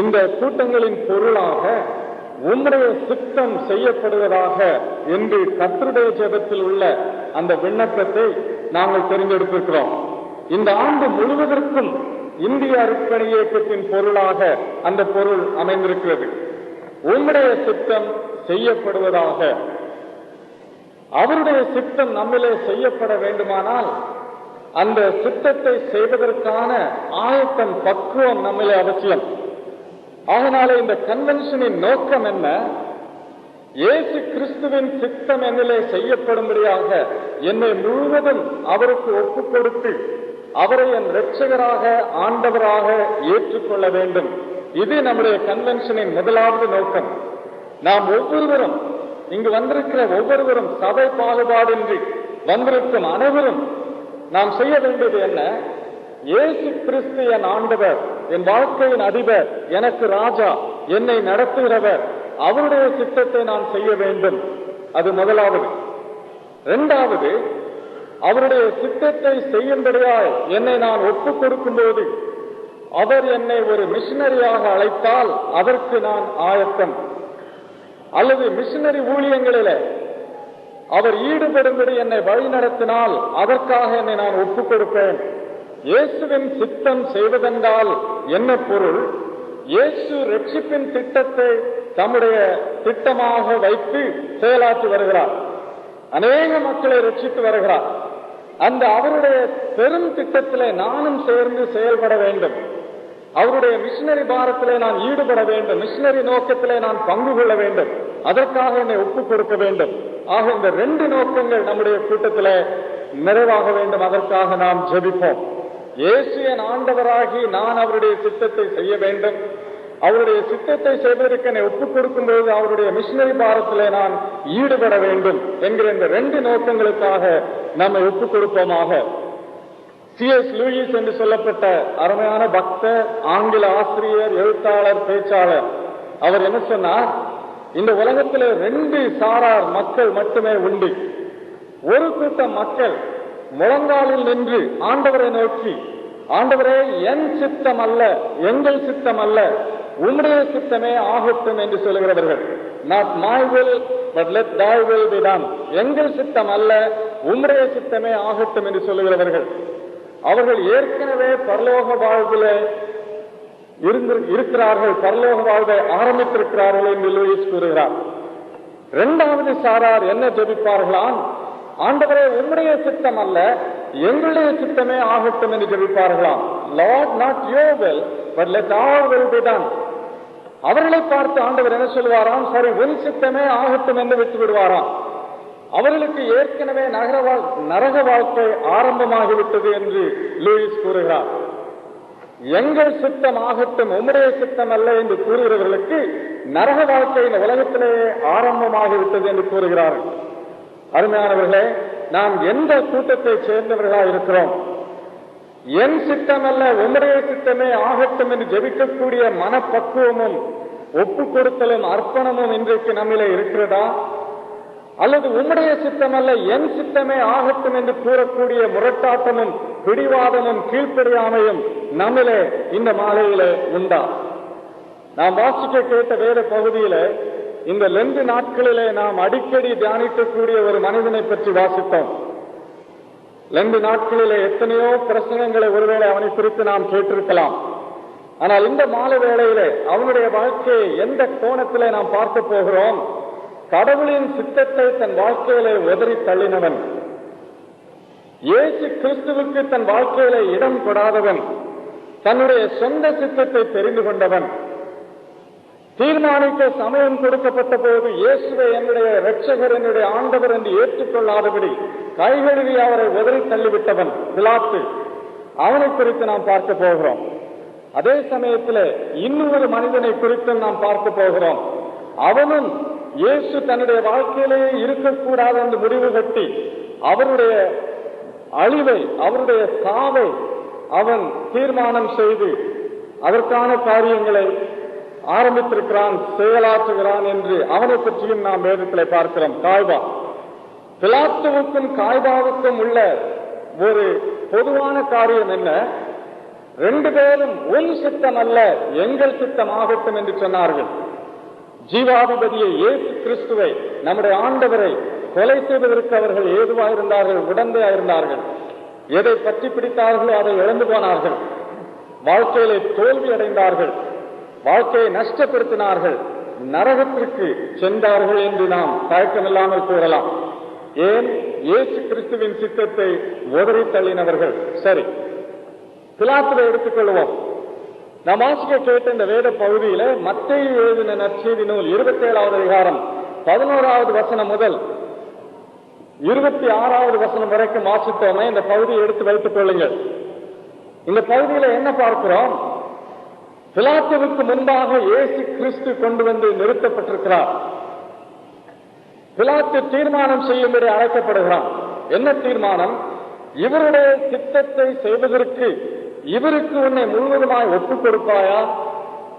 இந்த கூட்டங்களின் பொருளாக உம்முடைய சித்தம் செய்யப்படுவதாக என்று கர்த்தருடைய ஜெபத்தில் உள்ள அந்த விண்ணப்பத்தை நாங்கள் தெரிந்தெடுத்திருக்கிறோம். இந்த ஆண்டு முழுவதற்கும் இந்திய அர்ப்பணி இயக்கத்தின் பொருளாக அந்த பொருள் அமைந்திருக்கிறது. உம்முடைய சித்தம் செய்யப்படுவதாக. அவருடைய சித்தம் நம்மிலே செய்யப்பட வேண்டுமானால் அந்த சித்தத்தை செய்வதற்கான ஆயத்தம், பக்குவம் நம்மிலே அவசியம். அதனால இந்த கன்வென்ஷனின் நோக்கம் என்ன? இயேசு கிறிஸ்துவின் சித்தம் என்னிலே செய்யப்படும்படியாக என்னை முழுவதும் அவருக்கு ஒப்புக் கொடுத்து அவரை என் இரட்சகராக, ஆண்டவராக ஏற்றுக்கொள்ள வேண்டும். இது நம்முடைய கன்வென்ஷனின் முதலாவது நோக்கம். நாம் ஒவ்வொருவரும், இங்கு வந்திருக்கிற ஒவ்வொருவரும், சபை பாகுபாடின்றி வந்திருக்கும் அனைவரும் நாம் செய்ய வேண்டியது என்ன? இயேசு கிறிஸ்து என் ஆண்டவர், என் வாழ்க்கையின் அதிபர், எனக்கு ராஜா, என்னை நடத்துகிறவர், அவருடைய சித்தத்தை நான் செய்ய வேண்டும். அது முதலாவது. இரண்டாவது, அவருடைய சித்தத்தை செய்யும்படியாய் என்னை நான் ஒப்புக் கொடுக்கும் போது அவர் என்னை ஒரு மிஷனரியாக அழைத்தால் அதற்கு நான் ஆயத்தம். அல்லது மிஷனரி ஊழியங்களிலே அவர் ஈடுபடும்படி என்னை வழி நடத்தினால் அதற்காக என்னை நான் ஒப்புக் கொடுப்பேன். இயேசுவின் சித்தம் செய்வதென்றால் என்ன பொருள்? இயேசு ரட்சிப்பின் திட்டத்தை தம்முடைய திட்டமாக வைத்து செயலாற்றி வருகிறார். அநேக மக்களை ரட்சித்து வருகிறார். அந்த அவருடைய பெரும் திட்டத்திலே நானும் சேர்ந்து செயல்பட வேண்டும். அவருடைய மிஷனரி பாரத்திலே நான் ஈடுபட வேண்டும். மிஷனரி நோக்கத்திலே நான் பங்கு கொள்ள வேண்டும். அதற்காக என்னை ஒப்புக் கொடுக்க வேண்டும். ஆக இந்த ரெண்டு நோக்கங்கள் நம்முடைய கூட்டத்திலே நிறைவாக வேண்டும். அதற்காக நாம் ஜெபிப்போம். இயேசு என் ஆண்டவராகி நான் அவருடைய சித்தத்தை செய்ய வேண்டும். அவருடைய சித்தத்தை செய்வதற்கு என்னை ஒப்புக் கொடுக்கும் போது அவருடைய மிஷனரி பாரத்திலே நான் ஈடுபட வேண்டும் என்கிற இந்த ரெண்டு நோக்கங்களுக்காக நம்மை ஒப்புக் கொடுப்போமாக. C.S. லூயிஸ் என்று சொல்லப்பட்ட அருமையான பக்தர், ஆங்கில ஆசிரியர், எழுத்தாளர், பேச்சாளர், அவர் என்ன சொன்னார்? இந்த உலகத்திலே ரெண்டு சாரார் மக்கள் மட்டுமே உண்டு. ஒரு கூட்டம் மக்கள் முழங்காலில் நின்று ஆண்டவரை நோக்கி, ஆண்டவரே, என் சித்தம் அல்ல, எங்கள் சித்தம் அல்ல, உம்முடைய சித்தமே ஆகட்டும் என்று சொல்லுகிறவர்கள். Not my will, but let thy will be done. எங்கள் சித்தம் அல்ல, உம்முடைய சித்தமே ஆகட்டும் என்று சொல்லுகிறவர்கள். அவர்கள் ஏற்கனவே பரலோக வாழ்விலே இருக்கிறார்கள், பரலோக வாழ்வை ஆரம்பித்திருக்கிறார்கள் என்று லூயிஸ் கூறுகிறார். இரண்டாவது சாரார் என்ன ஜெபிப்பார்களாம்? ஆண்டவரே, உம்முடைய சித்தம் அல்ல, எங்களுடைய சித்தமே ஆகட்டும் என்று ஜெபிப்பார்களாம். Lord, not your will, but let our will be done. அவர்களை பார்த்து ஆண்டவர் என்ன சொல்வாராம்? சரி, உன் சித்தமே ஆகட்டும் என்று விட்டு விடுவாராம். அவர்களுக்கு ஏற்கனவே நரக வாழ்க்கை ஆரம்பமாகிவிட்டது என்று லூயிஸ் கூறுகிறார். எங்கள் சித்தம் ஆகட்டும், உம்முடைய சித்தம் அல்ல என்று கூறுகிறவர்களுக்கு நரக வாழ்க்கை இந்த உலகத்திலேயே ஆரம்பமாகிவிட்டது என்று கூறுகிறார்கள். அருமையானவர்களே, நாம் எந்த கூட்டத்தை சேர்ந்தவர்களாக இருக்கிறோம்? என் சித்தம் அல்ல, உம்முடைய சித்தமே ஆகட்டும் என்று ஜெபிக்கக்கூடிய மனப்பக்குவமும் ஒப்புக் கொடுத்தலும் அர்ப்பணமும் இன்றைக்கு நம்மிலே இருக்கிறதா? அல்லது உம்முடைய சித்தம் அல்ல, என் சித்தமே ஆகட்டும் என்று கூறக்கூடிய முரட்டாட்டமும் பிடிவாதமும் கீழ்ப்படியாமையும் நம்மிலே இந்த மாலையிலே உண்டா? நாம் வாசிக்க கேட்ட வேத பகுதியில இந்த லெந்து நாட்களிலே நாம் அடிக்கடி தியானிக்கக்கூடிய ஒரு மனிதனை பற்றி வாசித்தோம். லெந்து நாட்களிலே எத்தனையோ பிரசங்கங்களை ஒருவேளை அவனை குறித்து நாம் கேட்டிருக்கலாம். ஆனால் இந்த மாலை வேளையிலே அவனுடைய வாழ்க்கையை எந்த கோணத்திலே நாம் பார்க்க போகிறோம்? கடவுளின் சித்தத்தை தன் வாழ்க்கையிலே உதறி தள்ளினவன், இயேசு கிறிஸ்துவுக்கு தன் வாழ்க்கையிலே இடம் கொடாதவன், தன்னுடைய சொந்த சித்தத்தை தெரிந்து கொண்டவன், தீர்மானிக்க சமயம் கொடுக்கப்பட்ட போது இயேசுவை என்னுடைய இரட்சகர், என்னுடைய ஆண்டவர் என்று ஏற்றுக்கொள்ளாதபடி கைகழுவி அவரை உதறி தள்ளிவிட்டவன் பிலாத்து. அவனை குறித்து நாம் பார்க்க போகிறோம். அதே சமயத்தில் இன்னொரு மனிதனை குறித்தும் நாம் பார்க்க போகிறோம். அவனும் இயேசு தன்னுடைய வாழ்க்கையிலேயே இருக்கக்கூடாது என்று முடிவு கட்டி அவருடைய அழிவை, அவருடைய சாவை அவன் தீர்மானம் செய்து அதற்கான காரியங்களை ஆரம்பித்திருக்கிறான், செயலாற்றுகிறான் என்று அவனை பற்றியும் நாம் வேதத்தில் பார்க்கிறோம். காய்பா, பிலாத்துவுக்கும் காய்பாவுக்கும் உள்ள ஒரு பொதுவான காரியம் என்ன? 2 பேரும் உன் சித்தம் அல்ல எங்கள் சித்தம் ஆகட்டும் என்று சொன்னார்கள். ஜீவாதிபதியை இயேசு கிறிஸ்துவை, நம்முடைய ஆண்டவரை கொலை செய்வதற்கு அவர்கள் ஏதுவாயிருந்தார்கள், உடந்தையாயிருந்தார்கள். எதை பற்றி பிடித்தார்களோ அதை இழந்து போனார்கள். வாழ்க்கையிலே தோல்வி அடைந்தார்கள், வாழ்க்கையை நஷ்டப்படுத்தினார்கள், நரகத்திற்கு சென்றார்கள் என்று நாம் தயக்கமில்லாமல் கூறலாம். ஏன்? இயேசு கிறிஸ்துவின் சித்தத்தை உதறி தள்ளினவர்கள். சரி, பிலாத்துவை எடுத்துக்கொள்வோம். நாம் வாசிக்க கேட்ட இந்த வேத பகுதியில மத்தேயு எழுதின நற்செய்தி நூல் 27வது அதிகாரம் 11வது வசனம் முதல் 26வது வசனம் வரைக்கும் வாசித்தோமே. இந்த பகுதியை எடுத்து வைத்துக் கொள்ளுங்கள். இந்த பகுதியில என்ன பார்க்கிறோம்? பிலாத்துவுக்கு முன்பாக இயேசு கிறிஸ்து கொண்டு வந்து நிறுத்தப்பட்டிருக்கிறார். பிலாத்து தீர்மானம் செய்யும்படி அழைக்கப்படுகிறான். என்ன தீர்மானம்? இவருடைய சித்தத்தை செய்வதற்கு இவருக்கு உன்னை முழுவதுமாய் ஒப்புக் கொடுப்பாயா,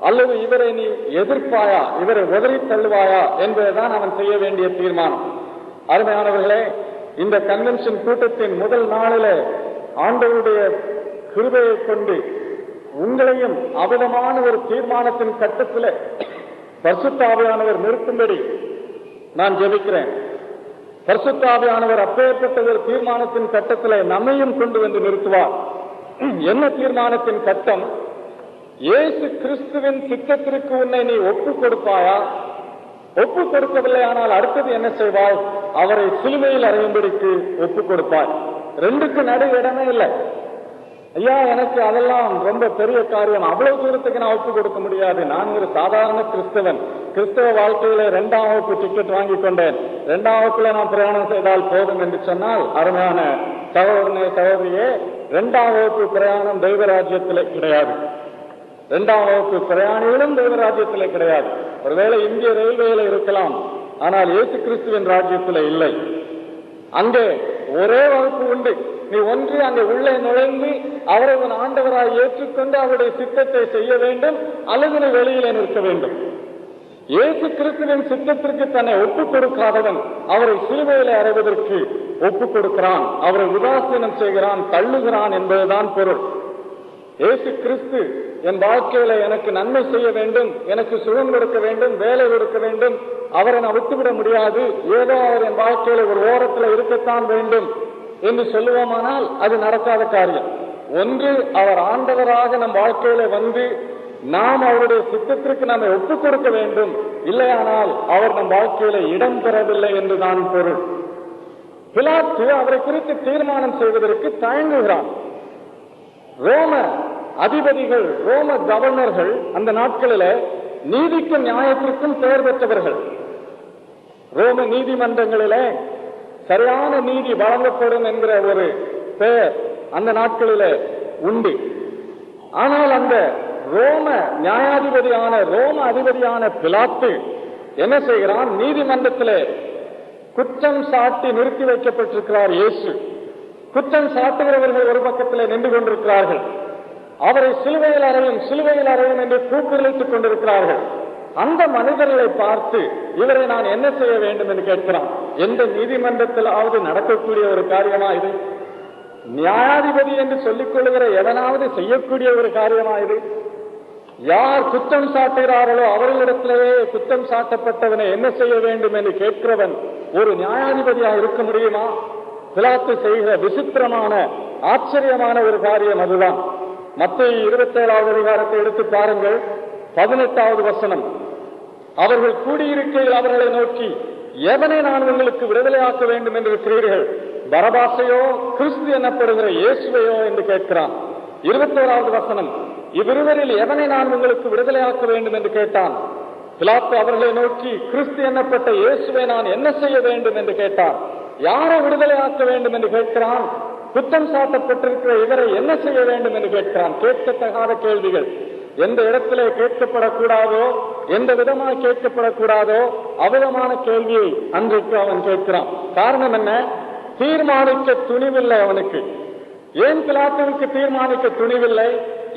அல்லது இவரை நீ எதிர்ப்பாயா, இவரை உதறி தள்ளுவாயா என்பதுதான் அவன் செய்ய வேண்டிய தீர்மானம். அருமையானவர்களே, இந்த கன்வென்ஷன் கூட்டத்தின் முதல் நாளில ஆண்டவருடைய கிருபையை கொண்டு உங்களையும் அவிதமான ஒரு தீர்மானத்தின் கட்டத்தில் பரிசுத்த ஆவியானவர் நிறுத்தும்படி நான் ஜெபிக்கிறேன். பரிசுத்த ஆவியானவர் அப்பேற்பட்ட ஒரு தீர்மானத்தின் கட்டத்தில் நம்மையும் கொண்டு வந்து நிறுத்துவார். என்ன தீர்மானத்தின் கட்டம்? இயேசு கிறிஸ்துவின் சித்தத்திற்கு உன்னை நீ ஒப்புக் கொடுப்பாயா? ஒப்புக் கொடுக்கவில்லை ஆனால் அடுத்தது என்ன செய்வாய்? அவரை சிலுவையில் அறையும்படிக்கு ஒப்புக் கொடுப்பாய். 2க்கு நடு இடமே இல்லை. ஐயா, எனக்கு அதெல்லாம் ரொம்ப பெரிய காரியம், அவ்வளவு தூரத்துக்கு நான் ஒப்புக் கொடுக்க முடியாது. நான் ஒரு சாதாரண கிறிஸ்தவன். கிறிஸ்தவ வாழ்க்கையில 2ஆம் வகுப்பு டிக்கெட் வாங்கி கொண்டேன். 2ஆம் வகுப்புல நான் பிரயாணம் செய்தால் போதும் என்று சொன்னால், அருமையான சகோதரனே சகோதரியே, 2ஆம் வகுப்பு பிரயாணம் தெய்வராஜ்யத்திலே கிடையாது. 2ஆம் வகுப்பு பிரயாணிகளும் தெய்வராஜ்யத்திலே கிடையாது. ஒருவேளை இந்திய ரயில்வேல இருக்கலாம், ஆனால் இயேசு கிறிஸ்துவின் ராஜ்யத்திலே இல்லை. அங்கே ஒரே வகுப்பு உண்டு. நீ ஒன்று அங்கே உள்ளே நுழைந்து அவரை உன் ஆண்டவராய் ஏற்றுக்கொண்டு அவருடைய சித்தத்தை செய்ய வேண்டும், அல்லது நீ வெளியிலே நிற்க வேண்டும். இயேசு கிறிஸ்துவின் சித்தத்திற்கு தன்னை ஒப்புக் கொடுக்காதவன் அவரை சிலுவையிலே அறைவதற்கு ஒப்புக் கொடுக்கிறான், அவரை உதாசீனம் செய்கிறான், தள்ளுகிறான் என்பதுதான் பொருள். இயேசு கிறிஸ்து என் வாழ்க்கையில எனக்கு நன்மை செய்ய வேண்டும், எனக்கு சுகம் கொடுக்க வேண்டும், வேலை கொடுக்க வேண்டும், அவரை நான் விட்டுவிட முடியாது, ஏதோ அவர் என் வாழ்க்கையில ஒரு ஓரத்தில் இருக்கத்தான் வேண்டும் என்று சொல்லுவோமானால் அது நடக்காத காரியம். ஒன்று, அவர் ஆண்டவராக நம் வாழ்க்கையில வந்து நாம் அவருடைய சித்தத்திற்கு நம்மை ஒப்புக் கொடுக்க வேண்டும், இல்லையானால் அவர் நம் வாழ்க்கையில இடம் பெறவில்லை என்றுதான் பொருள். பிலாத்து அவரை குறித்து தீர்மானம் செய்வதற்கு தயங்குகிறான். ரோம அதிபதிகள், ரோம கவர்னர்கள் அந்த நாட்களில நீதிக்கும் நியாயத்திற்கும் பெயர் பெற்றவர்கள். ரோம நீதிமன்றங்களில சரியான நீதி வழங்கப்படும் என்கிற ஒரு பெயர் அந்த நாட்களில உண்டு. ஆனால் அந்த ரோம நியாயாதிபதியான, ரோம அதிபதியான பிலாத்து என்ன செய்கிறான்? நீதிமன்றத்திலே குற்றம் சாட்டி நிறுத்தி வைக்கப்பட்டிருக்கிறார் இயேசு. குற்றம் சாட்டுகிறவர்கள் ஒரு பக்கத்தில் நின்று கொண்டிருக்கிறார்கள். அவரை சிலுவையில் அறையும், சிலுவையில் அறையும் என்று கூக்குரலிட்டுக் கொண்டிருக்கிறார்கள். அந்த மனிதர்களை பார்த்து இவரை நான் என்ன செய்ய வேண்டும் என்று கேட்கிறான். எந்த நீதிமன்றத்திலாவது நடக்கக்கூடிய ஒரு காரியமா இது? நியாயாதிபதி என்று சொல்லிக் கொள்ளுகிற எவனாவது செய்யக்கூடிய ஒரு காரியமா இது? யார் குற்றம் சாட்டுகிறார்களோ அவர்களிடத்திலேயே குற்றம் சாட்டப்பட்டவனை என்ன செய்ய வேண்டும் என்று கேட்கிறவன் ஒரு நியாயாதிபதியாக இருக்க முடியுமா? பிலாத்து செய்கிற விசித்திரமான, ஆச்சரியமான ஒரு காரியம் அதுதான். மத்தேயு 27வது அதிகாரத்தை எடுத்து பாருங்கள், 18வது வசனம். அவர்கள் கூடியிருக்கையில் அவர்களை நோக்கி, எவனை நான் உங்களுக்கு விடுதலையாக்க வேண்டும் என்று இருக்கிறீர்கள்? பரபாசையோ கிறிஸ்து எனப்படுகிற இயேசுவையோ என்று கேட்கிறான். 21வது வசனம். இவ்விருவரில் எவனை நான் உங்களுக்கு விடுதலையாக்க வேண்டும் என்று கேட்டான். பிலாத்து அவர்களை நோக்கி, கிறிஸ்து எனப்பட்ட இயேசுவை நான் என்ன செய்ய வேண்டும் என்று கேட்டான். யாரை விடுதலையாக்க வேண்டும் என்று கேட்கிறான்? குற்றம் சாட்டப்பட்டிருக்கிற இவரை என்ன செய்ய வேண்டும் என்று கேட்கிறான். கேட்கத்தகாத கேள்விகள். எந்த இடத்திலே கேட்கப்படக்கூடாதோ, எந்த விதமாக கேட்கப்படக்கூடாதோ அவ்விதமான கேள்வியை அன்றைக்கு அவன் கேட்கிறான். காரணம் என்ன? தீர்மானிக்க துணிவில்லை அவனுக்கு. ஏன் பிலாத்துவுக்கு தீர்மானிக்க துணிவில்லை?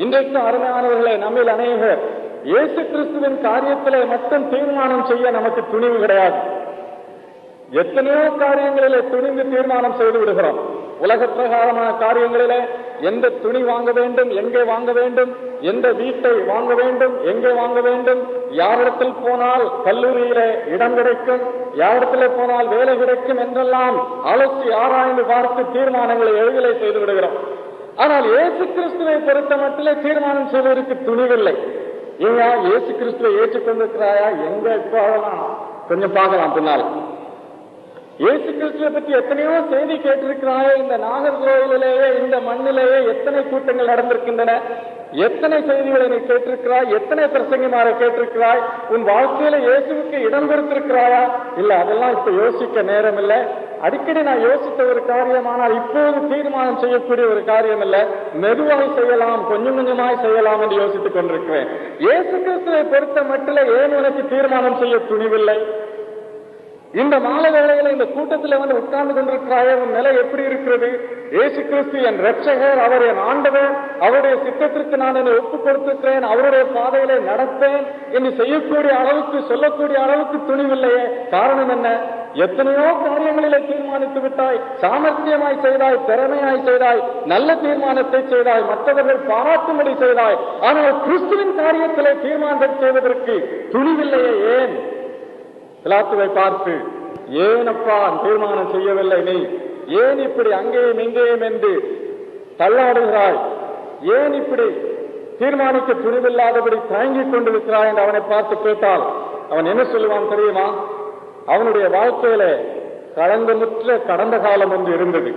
இன்றைக்கு அருமையானவர்களே, நம்மில் அநேகர் இயேசு கிறிஸ்துவின் காரியத்திலே மட்டும் தீர்மானம் செய்ய நமக்கு துணிவு கிடையாது. எத்தனையோ காரியங்களிலே துணிந்து தீர்மானம் செய்து விடுகிறோம். உலக பிரகாரமான காரியங்களிலே எந்த துணி வாங்க வேண்டும், எங்கே வாங்க வேண்டும், எந்த வீட்டை வாங்க வேண்டும், எங்கே வாங்க வேண்டும், யாரிடத்தில் போனால் கல்லூரியில இடம் கிடைக்கும், யாரிடத்தில் போனால் வேலை கிடைக்கும் என்றெல்லாம் அலசி ஆராய்ந்து பார்த்து தீர்மானங்களை எளிதிலே செய்து விடுகிறோம். ஆனால் இயேசு கிறிஸ்துவை பொறுத்த மட்டிலே தீர்மானம் செய்வதற்கு துணிவில்லை. ஏயா இயேசு கிறிஸ்துவை ஏற்றுக்கொண்டிருக்கிறாயா? எங்க கொஞ்சம் பார்க்கலாம் பின்னால். இயேசு கிறிஸ்துவை பற்றி எத்தனையோ செய்தி கேட்டிருக்கிறாயே. இந்த நாகர்கோவிலேயே, இந்த மண்ணிலேயே எத்தனை கூட்டங்கள் நடந்திருக்கின்றன, எத்தனை செய்திகளை நீ கேட்டிருக்கிறாய், எத்தனை பிரசங்கமாரை கேட்டிருக்கிறாய். உன் வாழ்க்கையில இயேசுவுக்கு இடம் கொடுத்திருக்கிறாயா? இல்ல, அதெல்லாம் இப்ப யோசிக்க நேரம் இல்லை. அடிக்கடி நான் யோசித்த ஒரு காரியமானால் இப்போது தீர்மானம் செய்யக்கூடிய ஒரு காரியம் இல்ல. மெதுவாய் செய்யலாம், கொஞ்சம் கொஞ்சமாய் செய்யலாம் என்று யோசித்துக் கொண்டிருக்கிறேன். இயேசு கிறிஸ்துவை பொறுத்த மட்டில ஏன் உனக்கு தீர்மானம் செய்ய துணிவில்லை? இந்த மாலை வேளையில இந்த கூட்டத்தில் வந்து உட்கார்ந்து கொண்டிருக்கிறாயே, உன் நிலை எப்படி இருக்கிறது? இயேசு கிறிஸ்து என் இரட்சகர், அவர் என் ஆண்டவர், அவருடைய சித்தத்திற்கு நான் என்னை ஒப்புக் கொடுத்திருக்கிறேன், அவருடைய பாதையிலே நடப்பேன் என்று செய்யக்கூடிய அளவுக்கு, சொல்லக்கூடிய அளவுக்கு துணிவில்லையே. காரணம் என்ன? எத்தனையோ காரியங்களிலே தீர்மானித்து விட்டாய், சாமர்த்தியமாய் செய்தாய், திறமையாய் செய்தாய், நல்ல தீர்மானத்தை செய்தாய், மற்றவர்கள் பாராட்டும்படி செய்தாய். ஆனால் கிறிஸ்துவின் காரியத்திலே தீர்மானம் செய்வதற்கு துணிவில்லையே. ஏன்? பிலாத்துவை பார்த்து, ஏனப்பா தீர்மானம் செய்யவில்லை நீ? ஏன் இப்படி அங்கேயும் இங்கேயும் என்று தள்ளாடுகிறாய்? ஏன் இப்படி தீர்மானிக்க துணிவில்லாதபடி தயங்கிக் கொண்டிருக்கிறாய் என்று அவனை பார்த்து கேட்டால் அவன் என்ன சொல்லுவான் தெரியுமா? அவனுடைய வாழ்க்கையில களங்கமுற்ற கடந்த காலம் ஒன்று இருந்தது.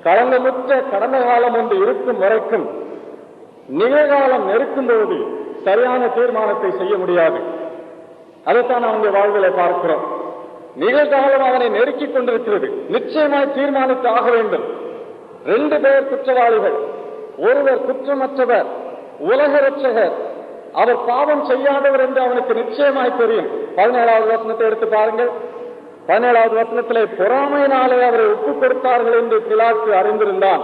களங்கமுற்ற கடந்த காலம் ஒன்று இருக்கும் வரைக்கும் நிகழ்காலம் நெருக்கும் போது சரியான தீர்மானத்தை செய்ய முடியாது. அதைத்தான் அவனுடைய வாழ்விலை பார்க்கிறோம். நிகழ்காலம் அவனை நெருக்கிக் கொண்டிருக்கிறது. நிச்சயமாய் தீர்மானித்து ஆக வேண்டும். 2 பேர் குற்றவாளிகள். ஒருவர் குற்றமற்றவர், உலக இரட்சகர், அவர் பாவம் செய்யாதவர் என்று அவனுக்கு நிச்சயமாய் தெரியும். 17வது வசனத்தை எடுத்து பாருங்கள். 17வது வசனத்திலே பொறாமையினாலே அவரை ஒப்புக் கொடுத்தார்கள் என்று பிலாத்து அறிந்திருந்தான்.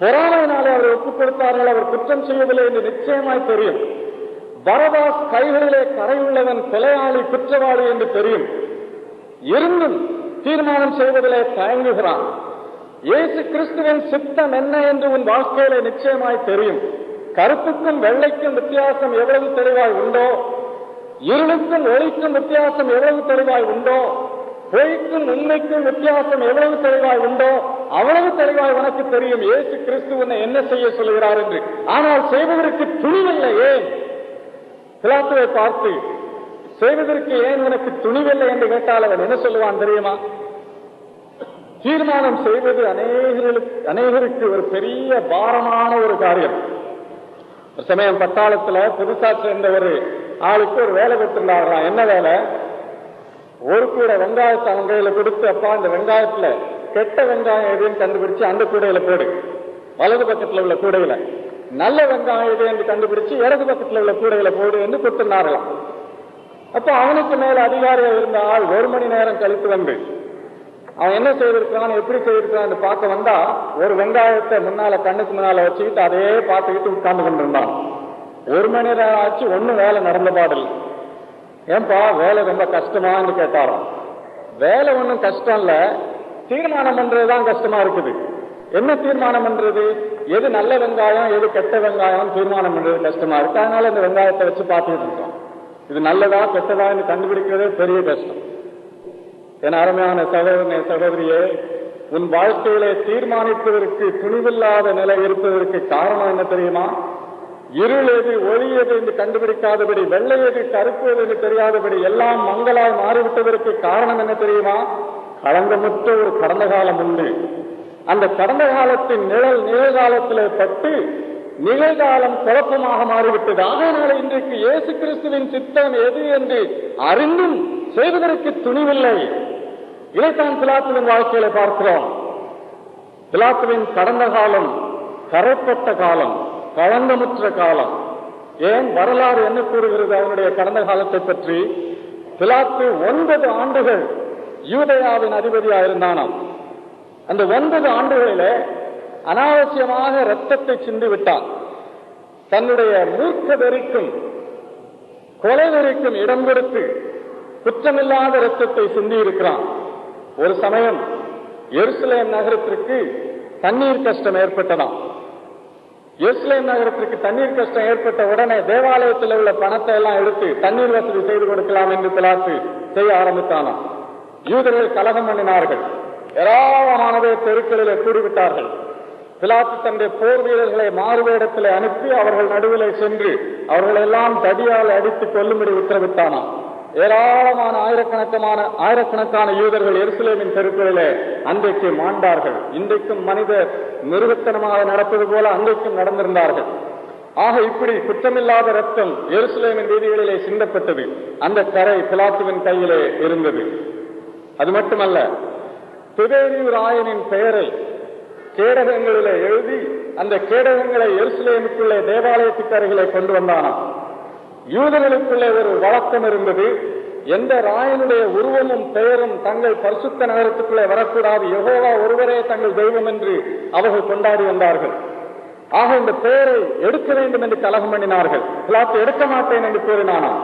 பொறாமையினாலே அவரை ஒப்புக் கொடுத்தார்கள், அவர் குற்றம் செய்யவில்லை என்று நிச்சயமாய் தெரியும். பரபாஸ் கைகளிலே கரையுள்ளவன், கொலையாளி, குற்றவாளி என்று தெரியும். இருந்தும் தீர்மானம் செய்வதிலே தயங்குகிறான். இயேசு கிறிஸ்துவின் சித்தம் என்ன என்று உன் வாழ்க்கையிலே நிச்சயமாய் தெரியும். கருப்புக்கும் வெள்ளைக்கும் வித்தியாசம் எவ்வளவு தெளிவாய் உண்டோ, இருளுக்கும் ஒளிக்கும் வித்தியாசம் எவ்வளவு தெளிவாய் உண்டோ, பொய்க்கும் உண்மைக்கும் வித்தியாசம் எவ்வளவு தெளிவாய் உண்டோ, அவ்வளவு தெளிவாய் உனக்கு தெரியும் இயேசு கிறிஸ்து உன்னை என்ன செய்ய சொல்கிறார் என்று. ஆனால் செய்வதற்கு துணிவில்லை. ஏன்? பிலாத்துவை பார்த்து செய்வதற்கு ஏன் உனக்கு துணிவில்லை என்று கேட்டால் அவன் என்ன சொல்லுவான் தெரியுமா? தீர்மானம் செய்வது அநேகருக்கு ஒரு பெரிய பாரமான ஒரு காரியம். ஒரு சமயம் பட்டாளத்துல புதுசா சேர்ந்த ஒரு ஆளுக்கு ஒரு வேலை பெற்றிருந்தார்களாம். என்ன வேலை? ஒரு கூட வெங்காயத்தை அவங்க கையில கொடுத்து, அப்பா இந்த வெங்காயத்துல கெட்ட வெங்காயம் எதுன்னு கண்டுபிடிச்சு அந்த கூடையில போடு, வலது பக்கத்துல உள்ள கூடையில நல்ல வெங்காயம் எது என்று கண்டுபிடிச்சு இடது பக்கத்தில் உள்ள கூடைகளை போடு என்று கொடுத்திருந்தார்களாம். அப்ப அவனுக்கு மேல அதிகாரியா இருந்த ஆள் 1 மணி நேரம் கழித்து வந்து அவன் என்ன செய்திருக்கான், எப்படி செய்திருக்கான்னு பார்க்க வந்தா, ஒரு வெங்காயத்தை முன்னால கண்ணுக்கு முன்னால வச்சுக்கிட்டு அதே பார்த்துக்கிட்டு உட்கார்ந்து கொண்டிருந்தான். 1 மணி நேரம் ஆச்சு, ஒன்னும் வேலை நடந்த பாடல். ஏன்பா வேலை ரொம்ப கஷ்டமான்னு கேட்டாராம். வேலை ஒன்றும் கஷ்டம் இல்ல, தீர்மானம் பண்றதுதான் கஷ்டமா இருக்குது. என்ன தீர்மானம் பண்றது? எது நல்ல வெங்காயம், எது கெட்ட வெங்காயம் தீர்மானம் பண்றது கஷ்டமா இருக்கு. அதனால இந்த வெங்காயத்தை வச்சு பார்த்துட்டு இருக்கோம். இது நல்லதா கெட்டதா என்று கண்டுபிடிக்கிறதே பெரிய கஷ்டம். என் அருமையான சகோதரனே, சகோதரியே, உன் வாழ்க்கையிலே தீர்மானிப்பதற்கு துணிவில்லாத நிலை இருப்பதற்கு காரணம் என்ன தெரியுமா? இருள் எது ஒளி எது என்று கண்டுபிடிக்காதபடி, வெள்ளை எது கருப்பு எது என்று தெரியாதபடி எல்லாம் மங்களாய் மாறிவிட்டதற்கு காரணம் என்ன தெரியுமா? களங்கமுற்ற ஒரு கடந்த காலம் உண்டு. அந்த கடந்த காலத்தின் நிழல் நிகழ்காலத்திலே பட்டு நிகழ்காலம் குழப்பமாக மாறிவிட்டது. ஆகையினால இன்றைக்கு இயேசு கிறிஸ்துவின் சித்தம் எது என்று அறிந்தும் செய்வதற்கு துணிவில்லை. இதைத்தான் பிலாத்துவின் வாழ்க்கையில பார்க்கிறோம். பிலாத்துவின் கடந்த காலம் கரைப்பட்ட காலம், களங்கமுற்ற காலம். ஏன்? வரலாறு என்ன கூறுகிறது அவனுடைய கடந்த காலத்தை பற்றி? பிலாத்து 9 ஆண்டுகள் யூதேயாவின் அதிபதியாக இருந்தானாம். அந்த 9 ஆண்டுகளிலே அனாவசியமாக இரத்தத்தை சிந்தி விட்டான். தன்னுடைய மூர்க்க வெறிக்கும் கொலை வெறிக்கும் இடம் கொடுத்து குற்றமில்லாத இரத்தத்தை சிந்தி இருக்கிறான். ஒரு சமயம் எருசலேம் நகரத்திற்கு தண்ணீர் கஷ்டம் ஏற்பட்டதாம். எருசலேம் நகரத்திற்கு தண்ணீர் கஷ்டம் ஏற்பட்ட உடனே தேவாலயத்தில் உள்ள பணத்தை எல்லாம் எடுத்து தண்ணீர் வசதி செய்து கொடுக்கலாம் என்று பிலாத்து செய்ய ஆரம்பித்தானாம். யூதர்கள் கலகம் பண்ணினார்கள். ஏராளமானவே தெருக்களிலே கூடிவிட்டார்கள். பிலாத்து தன்னுடைய போர் வீரர்களை மாறுவேடத்திலே அனுப்பி அவர்கள் நடுவிலே சென்று அவர்களெல்லாம் தடியால் அடித்து கொல்லும்படி உத்தரவிட்டானாம். ஏராளமான ஆயிரக்கணக்கான யூதர்கள் எருசலேமின் தெருக்களிலே அன்றைக்கு மாண்டார்கள். இன்றைக்கும் மனிதர் மிருகத்தனமாக நடப்பது போல அன்றைக்கும் நடந்திருந்தார்கள். ஆக இப்படி குற்றமில்லாத ரத்தம் எருசலேமின் வீதிகளிலே சிந்தப்பட்டது. அந்த கரை பிலாத்துவின் கையிலே இருந்தது. அது மட்டுமல்ல, திபேரியு ராயனின் பெயரை கேடகங்களிலே எழுதி அந்த கேடகங்களை எருசலேமுக்குள்ளே தேவாலயத்துக்கு அருகிலே கொண்டு வந்தானாம். யூதர்களுக்குள்ளே ஒரு வழக்கம் இருந்தது. எந்த ராயனுடைய உருவமும் பெயரும் தங்கள் பரிசுத்த நகரத்துக்குள்ளே வரக்கூடாது, யெகோவா ஒருவரே தங்கள் தெய்வம் என்று அவர்கள் கொண்டாடி வந்தார்கள். ஆக இந்த பெயரை எடுக்க வேண்டும் என்று கலகம் பண்ணினார்கள். பிலாத்து எடுக்க மாட்டேன் என்று கூறினானாம்.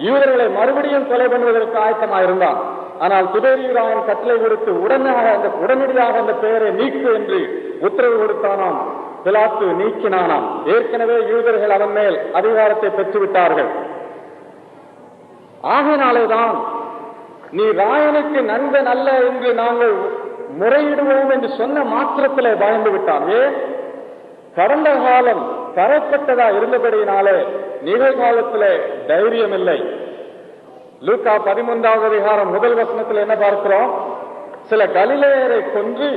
யூதர்களை மறுபடியும் கொலை பண்ணுவதற்கு ஆயத்தமாயிருந்தான். ஆனால் திபேரியு ராயன் கட்டளை கொடுத்து உடனடியாக அந்த பெயரை நீக்கு என்று உத்தரவு கொடுத்தானாம். பிலாத்து நீக்கினானாம். ஏற்கனவே யூதர்கள் அவன் மேல் அதிகாரத்தை பெற்றுவிட்டார்கள். ஆகையினாலேதான் நீ ராயனுக்கு நண்பன் அல்ல என்று நாங்கள் முறையிடுவோம் என்று சொன்ன மாத்திரத்திலே பயந்து விட்டான். ஏன்? கடந்த காலம் கரைப்பட்டதா இருந்தபடியினாலே நிகழ்காலத்திலே தைரியம் இல்லை. லூக்கா 13வது அதிகாரம் 1 வசனத்தில் என்ன பார்க்கிறோம்? சில கலிலேயரை கொன்று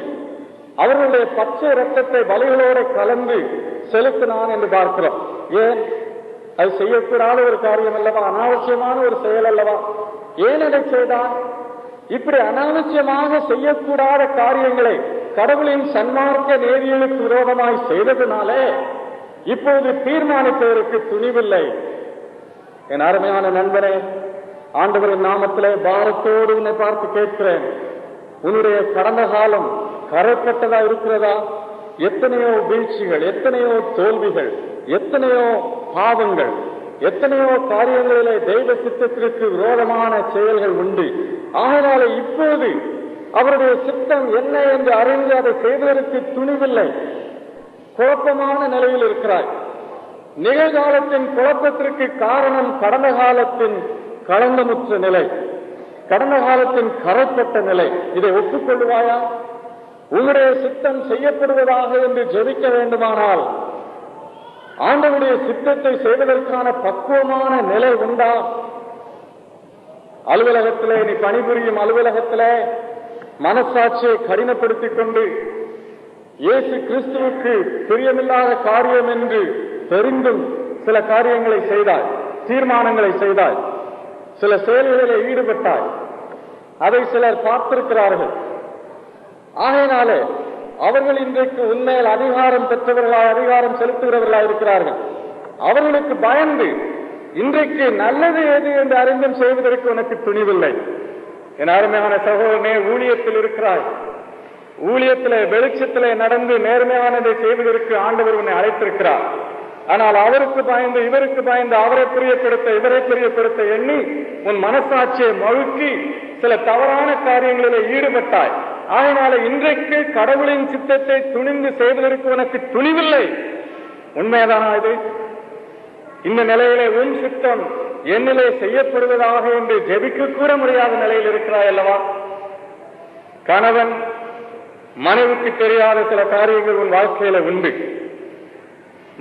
அவர்களுடைய பச்சை ரத்தத்தை பலிகளோடு கலந்து செலுத்தினான் என்று பார்க்கிறோம். ஏன்? அது செய்யக்கூடாத ஒரு காரியம் அல்லவா? அனாவசியமான ஒரு செயல் அல்லவா? ஏன் அதை செய்தான்? இப்படி அனாவசியமாக செய்யக்கூடாத காரியங்களை கடவுளின் சன்மார்க்க நேரியலுக்கு விரோதமாய் செய்ததுனாலே இப்போது தீர்மானிப்பதற்கு துணிவில்லை. என் அருமையான நண்பனே, ஆண்டவரின் நாமத்திலே பாரத்தோடு உன்னை பார்த்து கேட்கிறேன். உன்னுடைய கடந்த காலம் கரைப்பட்டதா இருக்கிறதா? எத்தனையோ வீழ்ச்சிகள், எத்தனையோ தோல்விகள், எத்தனையோ பாவங்கள், எத்தனையோ காரியங்களிலே தெய்வ சித்தத்திற்கு விரோதமான செயல்கள் உண்டு. ஆகையாலே இப்போது அவருடைய சித்தம் என்ன என்று அறிந்து அதை செய்வதற்கு துணிவில்லை. குழப்பமான நிலையில் இருக்கிறாய். நிகழ்காலத்தின் குழப்பத்திற்கு காரணம் கடந்த காலத்தின் களங்கமுற்ற நிலை, கடந்த காலத்தின் கரைப்பட்ட நிலை. இதை ஒப்புக்கொள்வாயா? உங்களுடைய சித்தம் செய்யப்படுவதாக என்று ஜெபிக்க வேண்டுமானால் ஆண்டவருடைய சித்தத்தை செய்வதற்கான பக்குவமான நிலை உண்டா? அலுவலகத்திலே, நீ பணிபுரியும் அலுவலகத்திலே மனசாட்சியை கடினப்படுத்திக் கொண்டு இயேசு கிறிஸ்துவுக்கு பிரியமில்லாத காரியம் என்று தெரிந்தும் சில காரியங்களை செய்தாய், தீர்மானங்களை செய்தாய், சில செயல்களில் ஈடுபட்டாய். அதை சிலர் பார்த்திருக்கிறார்கள். ஆகையினாலே அவர்கள் இன்றைக்கு உண்மையில் அதிகாரம் பெற்றவர்களாய், அதிகாரம் செலுத்துகிறவர்களாய் இருக்கிறார்கள். அவர்களுக்கு பயந்து இன்றைக்கு நல்லது எது என்று அறிந்தும் செய்வதற்கு உனக்கு துணிவில்லை. என் அருமையான சகோதரனே, ஊழியத்தில் இருக்கிறாய். ஊழியத்திலே வெளிச்சத்திலே நடந்து நேர்மையானதை செய்வதற்கு ஆண்டவர் உன்னை அழைத்திருக்கிறார். ஆனால் அவருக்கு பயந்து, இவருக்கு பயந்து, அவரை பிரியப்படுத்த, இவரை பிரியப்படுத்த எண்ணி உன் மனசாட்சியை மழுக்கி சில தவறான காரியங்களிலே ஈடுபட்டாய். அதனால இன்றைக்கு கடவுளின் சித்தத்தை துணிந்து செய்வதற்கு உனக்கு துணிவில்லை. உண்மைதானா இது? இந்த நிலையிலே உன் சித்தம் என்னிலே செய்யப்படுவதாக என்று ஜெபிக்க கூட முடியாத நிலையில் இருக்கிறாய் அல்லவா? கணவன் மனைவிக்கு தெரியாத சில காரியங்கள் உன் வாழ்க்கையில உண்டு.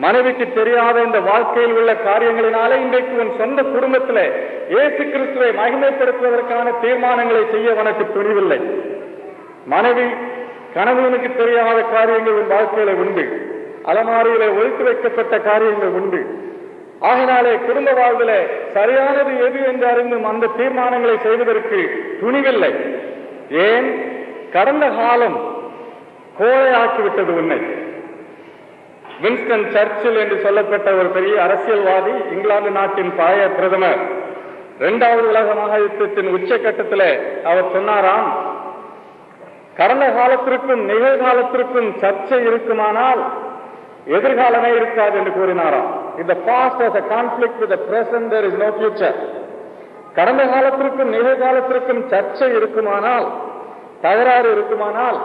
மனைவிக்கு தெரியாத இந்த வாழ்க்கையில் உள்ள காரியங்களினாலே இன்றைக்கு உன் சொந்த குடும்பத்திலே இயேசு கிறிஸ்துவை மகிமைப்படுத்துவதற்கான தீர்மானங்களை செய்ய உனக்கு துணிவில்லை. மனைவி கணவனுக்கு தெரியாத காரியங்கள் உன் வாழ்க்கையில உண்டு. அலமாரியிலே ஒழித்து வைக்கப்பட்ட காரியங்கள் உண்டு. ஆகினாலே குடும்ப வாழ்விலே சரியானது எது என்று அறிந்தும் அந்த தீர்மானங்களை செய்வதற்கு துணிவில்லை. ஏன்? கடந்த காலம் கோழையாக்கிவிட்டது உன்னை. வின்ஸ்டன் சர்ச்சில் என்று சொல்லப்பட்ட ஒரு பெரிய அரசியல்வாதி, இங்கிலாந்து நாட்டின் பழைய பிரதமர், 2வது உலக மகாயுத்தத்தின் உச்சகட்டத்தில் அவர் சொன்னாராம், கடந்த காலத்திற்கும் நிகழ்காலத்திற்கும் சர்ச்சை இருக்குமானால் எதிர்காலமே இருக்காது என்று கூறினாராம். இந்த past as a conflict with the present, there is no future. கடந்த காலத்திற்கும் நிகழ்காலத்திற்கும் சர்ச்சை இருக்குமானால், தகராறு இருக்குமானால்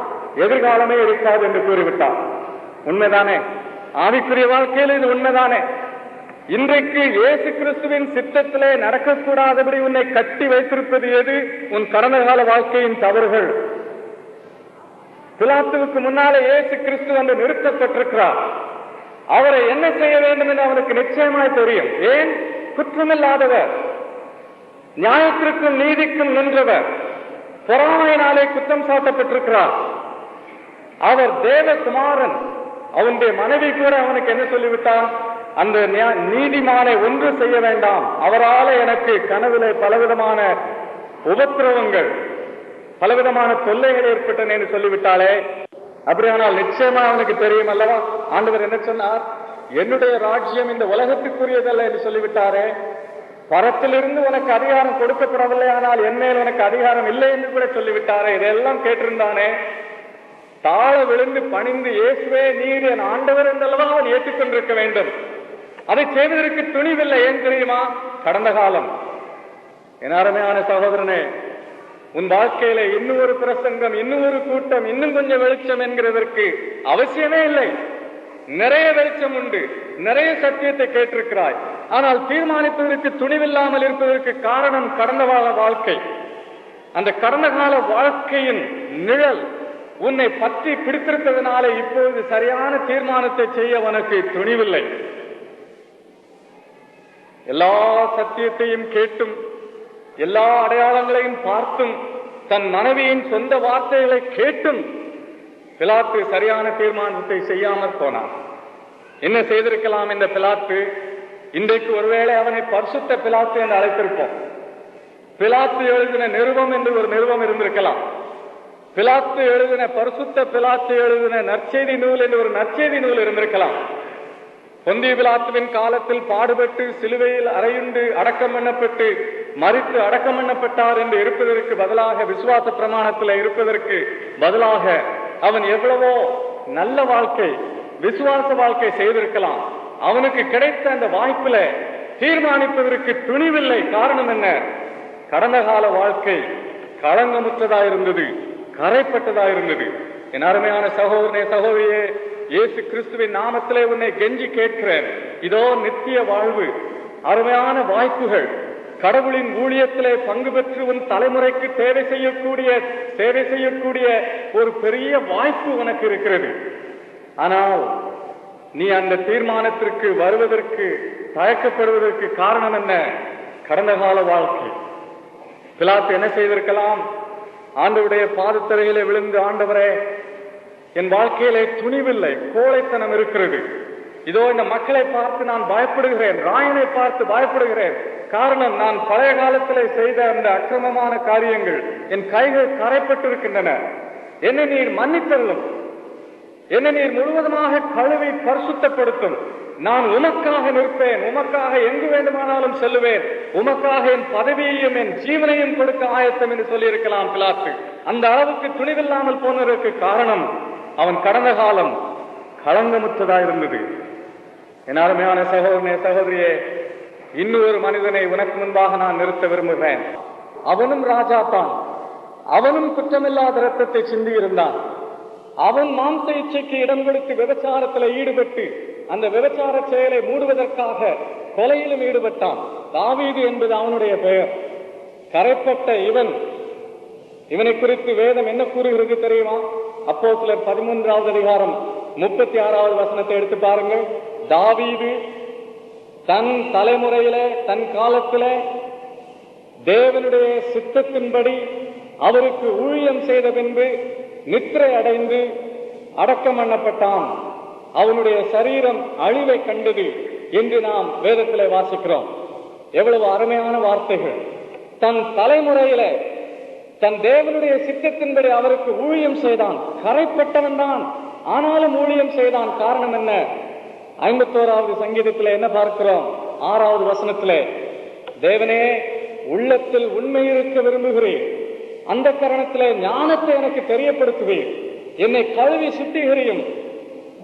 எதிர்காலமே இருக்காது என்று கூறிவிட்டார். உண்மைதானே? ஆவிக்குரிய வாழ்க்கையில் இது உண்மைதானே. இன்றைக்கு இயேசு கிறிஸ்துவின் சித்தத்திலே நடக்கக்கூடாதபடி உன்னை கட்டி வைத்திருப்பது எது? உன் கடந்த கால வாழ்க்கையின் தவறுகள். பிலாத்துவுக்கு முன்னாலே இயேசு கிறிஸ்து வந்து நிறுத்தப்பட்டிருக்கிறார். அவரை என்ன செய்ய வேண்டும் என்று அவனுக்கு நிச்சயமாய் தெரியும். ஏன்? குற்றமில்லாதவர், நியாயத்திற்கும் நீதிக்கும் நின்றவர், பொறாமையினாலே குற்றம் சாட்டப்பட்டிருக்கிறார். அவர் தேவகுமாரன். அவனுடைய மனைவி கூட அவனுக்கு என்ன சொல்லிவிட்டான்? அந்த நீதிமானை ஒன்று செய்ய வேண்டாம், அவரால் எனக்கு கனவிலே பலவிதமான உபத்திரவங்கள், பலவிதமான தொல்லைகள் ஏற்பட்டன என்று சொல்லிவிட்டாலே. அப்படியானால் நிச்சயமா அவனுக்கு தெரியும் அல்லவா? ஆண்டவர் என்ன சொன்னார்? என்னுடைய ராஜ்யம் இந்த உலகத்துக்குரியதல்ல என்று சொல்லிவிட்டாரே. பரத்திலிருந்து உனக்கு அதிகாரம் கொடுக்கப்படவில்லை, ஆனால் என் மேல் உனக்கு அதிகாரம் இல்லை என்று கூட சொல்லிவிட்டாரே. இதெல்லாம் கேட்டிருந்தானே. தாழ விழுந்து பணிந்து, இயேசுவே நீர் என் ஆண்டவர் என்றல்லவா அவன் ஏற்றுக்கொண்டிருக்க வேண்டும். அதை செய்வதற்கு துணிவில்லை. ஏன் தெரியுமா? கடந்த காலம். என் அருமையான சகோதரனே, உன் வாழ்க்கையில இன்னும் ஒரு பிரசங்கம், இன்னும் ஒரு கூட்டம், இன்னும் கொஞ்சம் வெளிச்சம் என்கிறதற்கு அவசியமே இல்லை. நிறைய வெளிச்சம் உண்டு, நிறைய சத்தியத்தை கேட்டிருக்கிறாய். ஆனால் தீர்மானிப்பதற்கு துணிவில்லாமல் இருப்பதற்கு காரணம் கடந்த கால வாழ்க்கை. அந்த கடந்த கால வாழ்க்கையின் நிழல் உன்னை பற்றி பிடித்திருக்கிறதுனால இப்பொழுது சரியான தீர்மானத்தை செய்ய உனக்கு துணிவில்லை. எல்லா சத்தியத்தையும் கேட்டும், எல்லா அடையாளங்களையும் பார்த்தும், தன் மனைவியின் சொந்த வார்த்தைகளை கேட்டும் பிலாத்து சரியான தீர்மானத்தை செய்யாமல் போனான். என்ன செய்திருக்கலாம் இந்த பிலாத்து? இன்றைக்கு ஒருவேளை அவனை பரிசுத்த பிலாத்து என்று அழைத்திருப்போம். பிலாத்து எழுதின நிருபம் என்று ஒரு நிருபம் இருந்திருக்கலாம். பிலாத்து எழுதின, பரிசுத்த பிலாத்து எழுதின நற்செய்தி நூல் என்று ஒரு நற்செய்தி நூல் இருந்திருக்கலாம். பொந்திய பிலாத்துவின் காலத்தில் பாடுபட்டு சிலுவையில் அறையுண்டு அடக்கம் பண்ணப்பட்டு மரித்து அடக்கம் பண்ணப்பட்டார் என்று இருப்பதற்கு பதிலாக, விசுவாச பிரமாணத்தில் இருப்பதற்கு பதிலாக அவன் எவ்வளவோ நல்ல வாழ்க்கை, விசுவாச வாழ்க்கை செய்திருக்கலாம். அவனுக்கு கிடைத்த அந்த வாய்ப்பில தீர்மானிப்பதற்கு துணிவில்லை. காரணம் என்ன? கடந்த கால வாழ்க்கை களங்கமுற்றதா இருந்தது, கரைப்பட்டதா இருந்தது. என் அருமையான சகோதரனே, சகோதரியே, இயேசு கிறிஸ்துவின் நாமத்திலே உன்னை கெஞ்சி கேட்கிறேன். இதோ நித்திய வாழ்வு, அருமையான வாய்ப்புகள், கடவுளின் ஊழியத்திலே பங்கு பெற்று உன் தலைமுறைக்கு சேவை செய்யக்கூடிய ஒரு பெரிய வாய்ப்பு உனக்கு இருக்கிறது. ஆனால் நீ அந்த தீர்மானத்திற்கு வருவதற்கு தயக்கப்படுவதற்கு காரணம் என்ன? கடந்த கால வாழ்க்கை. பிலாத்து என்ன செய்திருக்கலாம்? ஆண்டவருடைய பாதத்தரையிலே விழுந்து, ஆண்டவரே, என் வாழ்க்கையிலே துணிவில்லை, கோழைத்தனம் இருக்கிறது. இதோ இந்த மக்களை பார்த்து நான் பயப்படுகிறேன், ராயனை பார்த்து பயப்படுகிறேன். காரணம், நான் பழைய காலத்திலே செய்த அந்த அக்கிரமமான காரியங்கள் என் கைகள் கரைப்பட்டிருக்கின்றன. என்னை நீர் மன்னித்தருளும், என்னை நீர் முழுவதுமாக கழுவி பரிசுத்தப்படுத்தும். நான் உமக்காக நிற்பேன், உமக்காக எங்கு வேண்டுமானாலும் செல்லுவேன், உமக்காக என் பதவியையும் என் ஜீவனையும் கொடுக்க ஆயத்தம் என்று சொல்லியிருக்கலாம் பிலாத்து. அந்த அளவுக்கு துணிவில்லாமல் போனதற்கு காரணம் அவன் கடந்த காலம் களங்கமுற்றதா இருந்தது. என் அருமையான சகோதரனே, சகோதரியே, இன்னொரு மனிதனை உனக்கு முன்பாக நான் நிறுத்த விரும்புகிறேன். அவனும் ராஜா தான். அவனும் குற்றமில்லாத இரத்தத்தை சிந்தி இருந்தான். அவன் மாம்ச இச்சைக்கு இடம் கொடுத்து விபச்சாரத்தில் ஈடுபட்டு அந்த விபச்சார செயலை மூடுவதற்காக கொலையிலும் ஈடுபட்டான். தாவீது என்பது அவனுடைய பெயர். கரைப்பட்ட இவனை குறித்து வேதம் என்ன கூறுகிறது தெரியுமா? அப்போஸ்தலர் 13வது அதிகாரம் 36வது வசனத்தை எடுத்து பாருங்கள். தாவீது தன் தலைமுறையில, தன் காலத்தில தேவனுடைய சித்தத்தின்படி அவருக்கு ஊழியம் செய்த பின்பு நித்திரை அடைந்து அடக்கம் பண்ணப்பட்டான். அவனுடைய சரீரம் அழிவை கண்டது என்று நாம் வேதத்திலே வாசிக்கிறோம். எவ்வளவு அருமையான வார்த்தைகள்! தன் தலைமுறையில தன் தேவனுடைய சித்தத்தின்படி அவருக்கு ஊழியம் செய்தான். கரைப்பட்டவன் தான், ஆனாலும் ஊழியம் செய்தான். காரணம் என்ன? 51வது சங்கீதத்தில் என்ன பார்க்கிறோம்? 6வது வசனத்திலே, தேவனே, உள்ளத்தில் உண்மை இருக்க விரும்புகிறேன், அந்த கரணத்திலே ஞானத்தை எனக்கு தெரியப்படுத்துவேன், என்னை கழுவி சுத்திகரியும்,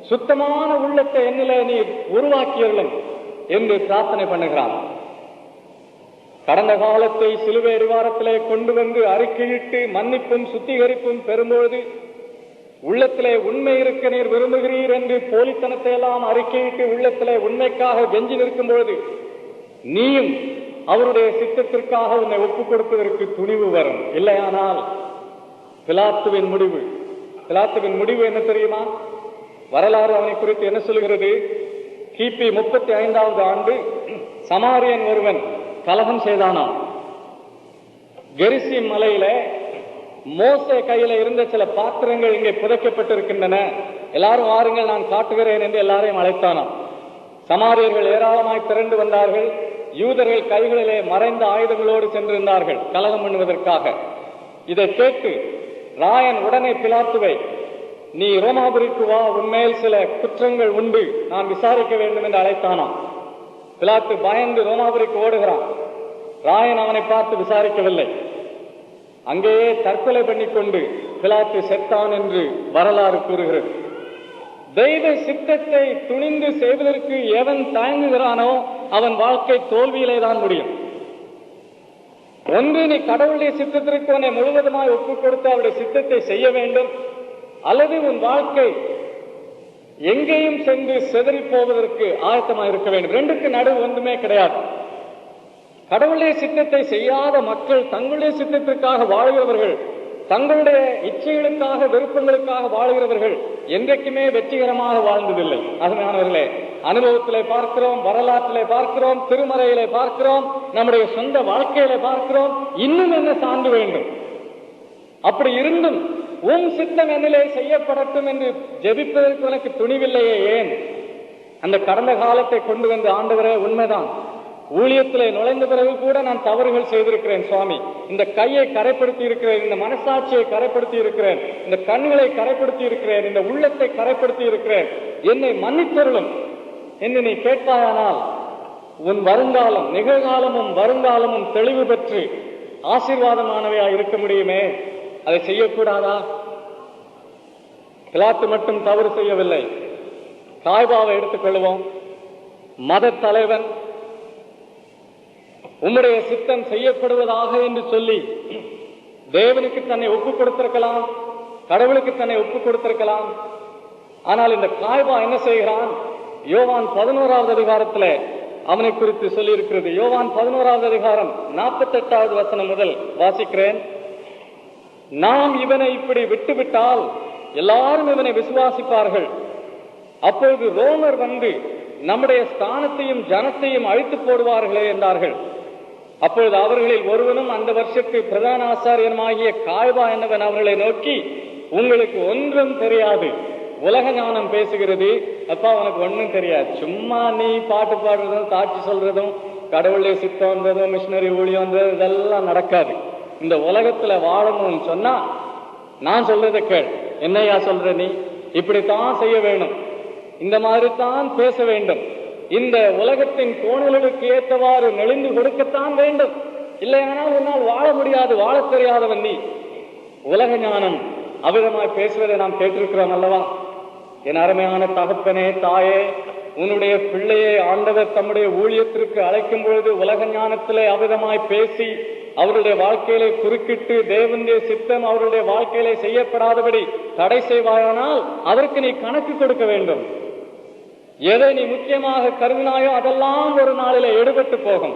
சுத்தமான உள்ளத்தை என்னிலே நீ உருவாக்கியருளும் என்று பிரார்த்தனை பண்ணுகிறான். கடந்த காலத்தை சிலுவை அடிவாரத்திலே கொண்டு வந்து அறிக்கையிட்டு மன்னிப்பும் சுத்திகரிப்பும் பெறும்பொழுது உள்ளத்திலே உண்மை இருக்க நீர் விரும்புகிறீர் என்று போலித்தனத்தை எல்லாம் அறிக்கையிட்டு உள்ளத்திலே உண்மைக்காக கெஞ்சி நிற்கும் பொழுது நீயும் அவருடைய சித்தத்திற்காக உன்னை ஒப்புக் கொடுப்பதற்கு துணிவு வரும். இல்லையானால் பிலாத்துவின் முடிவு என்ன தெரியுமா? வரலாறு அவனை குறித்து என்ன சொல்கிறது? கிபி 35வது ஆண்டு சமாரியன் ஒருவன் கலகம் செய்தானாம். கெரிசிம் மலையில மோசே கையில இருந்த சில பாத்திரங்கள் இங்கே புதைக்கப்பட்டிருக்கின்றன, எல்லாரும் வாருங்கள் நான் காட்டுகிறேன் என்று எல்லாரையும் அழைத்தானாம். சமாரியர்கள் ஏராளமாய் திரண்டு வந்தார்கள். யூதர்கள் கைகளிலே மறைந்த ஆயுதங்களோடு சென்றிருந்தார்கள் கலகம் பண்ணுவதற்காக. இதை கேட்டு ராயன் உடனே பிலாத்துவை, நீ ரோமாபுரிக்கு வா, உன்மேல் சில குற்றங்கள் உண்டு, நான் விசாரிக்க வேண்டும் என்று அழைத்தானாம். பிலாத்து பயந்து ரோமாபுரிக்கு ஓடுகிறான். ராயன் அவனை பார்த்து விசாரிக்கவில்லை. அங்கேயே தற்கொலை பண்ணிக்கொண்டு பிலாத்து செத்தான் என்று வரலாறு கூறுகிறது. தெய்வ சித்தத்தை துணிந்து செய்வதற்கு எவன் தயங்குகிறானோ அவன் வாழ்க்கை தோல்வியிலே தான் முடியும். ஒன்று நீ கடவுளுடைய சித்தத்திற்கு உன்னை முழுவதுமாய் ஒப்புக் கொடுத்து அவருடைய சித்தத்தை செய்ய வேண்டும், அல்லது உன் வாழ்க்கை எங்கேயும் சென்று சிதறி போவதற்கு ஆயத்தமாக இருக்க வேண்டும். ரெண்டுக்கு நடுவு ஒன்றுமே கிடையாது. கடவுளுடைய சித்தத்தை செய்யாத மக்கள் தங்களுடைய சித்தத்திற்காக வாழ்கிறவர்கள், தங்களுடைய இச்சைகளுக்காக விருப்பங்களுக்காக வாழ்கிறவர்கள் என்றைக்குமே வெற்றிகரமாக வாழ்ந்ததில்லை. அதனாலே அனுபவத்திலே பார்க்கிறோம், வரலாற்றிலே பார்க்கிறோம், திருமறையிலே பார்க்கிறோம், நம்முடைய சொந்த வாழ்க்கையிலே பார்க்கிறோம். இன்னும் என்ன சான்று வேண்டும்? அப்படி இருந்தும் உன் சித்தம் என்னிலே செய்யப்படட்டும் என்று ஜெபிப்பதற்கு உனக்கு துணிவில்லையே ஏன்? அந்த கடந்த காலத்தை கொண்டு வந்து ஆண்டவரே, உண்மைதான், ஊழியத்திலே நுழைந்த பிறகு கூட நான் தவறுகள் செய்திருக்கிறேன் சுவாமி, இந்த கையை கரைப்படுத்தி இருக்கிறேன், இந்த மனசாட்சியை கரைப்படுத்தி இருக்கிறேன், இந்த கண்களை கரைப்படுத்தி இருக்கிறேன், இந்த உள்ளத்தை கரைப்படுத்தி இருக்கிறேன், என்னை மன்னித்தருளும் என்று நீ கேட்பாயானால் உன் வருங்காலம், நிகழ்காலமும் வருங்காலமும் தெளிவு பெற்று ஆசீர்வாதமானவையா இருக்க முடியுமே. அதை செய்யக்கூடாதா? பிலாத்து மட்டும் தவறு செய்யவில்லை. காய்பாவை எடுத்துக்கொள்வோம். மத தலைவன் உம்முடைய சித்தம் செய்யப்படுவதாக என்று சொல்லி தேவனுக்கு தன்னை ஒப்புக் கொடுத்திருக்கலாம், கடவுளுக்கு தன்னை ஒப்புக் கொடுத்திருக்கலாம். ஆனால் இந்த காய்பா என்ன செய்கிறான்? யோவான் 11வது அதிகாரத்தில் அவனை குறித்து சொல்லி இருக்கிறது. யோவான் 11வது அதிகாரம் 48வது வசனம் முதல் வாசிக்கிறேன். நாம் இவனை இப்படி விட்டுவிட்டால் எல்லாரும் இவனை விசுவாசிப்பார்கள். அப்பொழுது ரோமர் வந்து நம்முடைய ஸ்தானத்தையும் ஜனத்தையும் அழித்து போடுவார்களே என்றார்கள். அப்பொழுது அவர்களில் ஒருவனும் அந்த வருஷத்து பிரதான ஆசாரியனுமாகிய காய்பா என்பவன் அவர்களை நோக்கி, உங்களுக்கு ஒன்றும் தெரியாது, உலக ஞானம் பேசுகிறது. அப்பா உனக்கு ஒன்றும் தெரியாது, சும்மா நீ பாட்டு பாடுறதும் சாட்சி சொல்றதும் கடவுளுடைய சித்தம்ன்றதும் மிஷினரி ஊழியம்ன்றது இதெல்லாம் நடக்காது. இந்த உலகத்துல வாழணும்னு சொன்னா நான் சொல்றதை கேள். என்னையா சொல்ற நீ? இப்படித்தான் செய்ய வேண்டும், இந்த மாதிரி தான் பேச வேண்டும், இந்த உலகத்தின் கோணலுக்கு ஏற்றவாறு நெளிந்து கொடுக்கத்தான் வேண்டும், இல்லையானால் உன்னால் வாழ முடியாது, வாழ தெரியாதவன் நீ. உலக ஞானம் அவ்விதமாய் பேசுவதை நாம் கேட்டிருக்கிறோம் அல்லவா? என் அருமையான தகப்பனே, தாயே, உன்னுடைய பிள்ளையை ஆண்டவர் தம்முடைய ஊழியத்திற்கு அழைக்கும் பொழுது உலக ஞானத்திலே அவ்விதமாய் பேசி அவருடைய வாழ்க்கையிலே குறுக்கிட்டு தேவனுடைய சித்தம் அவருடைய வாழ்க்கையிலே செய்யப்படாதபடி தடை செய்வாயானால் அதற்கு நீ கணக்கு கொடுக்க வேண்டும். எதை நீ முக்கியமாக கருதினாயோ அதெல்லாம் ஒரு நாளிலே எடுபட்டு போகும்.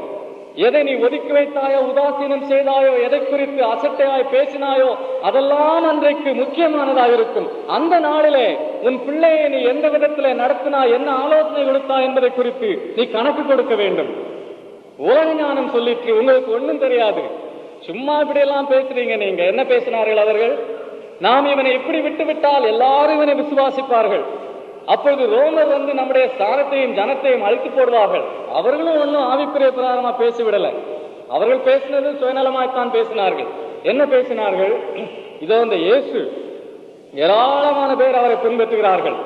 எதை நீ ஒதுக்கி வைத்தாயோ, உதாசீனம் செய்தாயோ, எதை குறித்து அசட்டையாய் பேசினாயோ அதெல்லாம் அன்றைக்கு முக்கியமானதாயிருக்கும். அந்த நாளிலே உன் பிள்ளையை நீ எந்த விதத்திலே நடத்தினாய், என்ன ஆலோசனை கொடுத்தாய் என்பதை குறித்து நீ கணக்கு கொடுக்க வேண்டும். உலக ஞானம் சொல்லிட்டு உங்களுக்கு ஒன்றும் தெரியாது, சும்மா இப்படியெல்லாம் பேசுறீங்க. நீங்க என்ன பேசினார்கள் அவர்கள்? நாம் இவனை இப்படி விட்டுவிட்டால் எல்லாரும் இவனை விசுவாசிப்பார்கள். அப்பொழுது ரோமர் வந்து நம்முடைய ஸ்தானத்தையும் ஜனத்தையும் அழித்து போடுவார்கள். அவர்களும் ஒன்றும் ஆவிக்குரிய பிரகாரமா பேசிவிடல. அவர்கள் பேசினது சுயநலமாய்த்தான் பேசினார்கள். என்ன பேசினார்கள்? இதோ இந்த இயேசு, ஏராளமான பேர் அவரை பின்பற்றுகிறார்கள்,